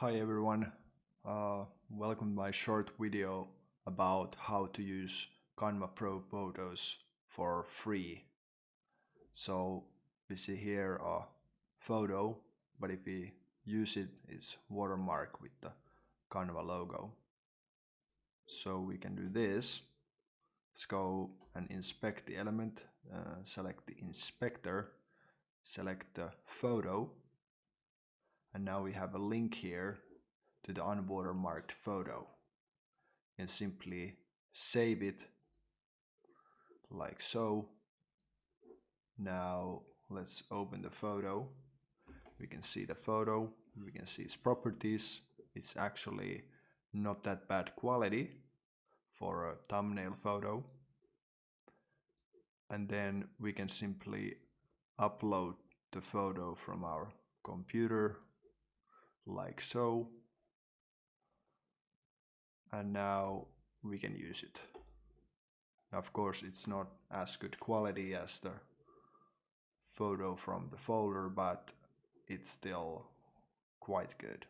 Hi everyone, welcome to my short video about how to use Canva Pro Photos for free. So we see here a photo, but if we use it, it's watermark with the Canva logo. So we can do this. Let's go and inspect the element, select the inspector, select the photo, and now we have a link here to the unwatermarked photo, and simply save it like so. Now let's open the photo. We can see the photo, we can see its properties. It's actually not that bad quality for a thumbnail photo. And then we can simply upload the photo from our computer like so. And now we can use it. Of course, it's not as good quality as the photo from the folder, but it's still quite good.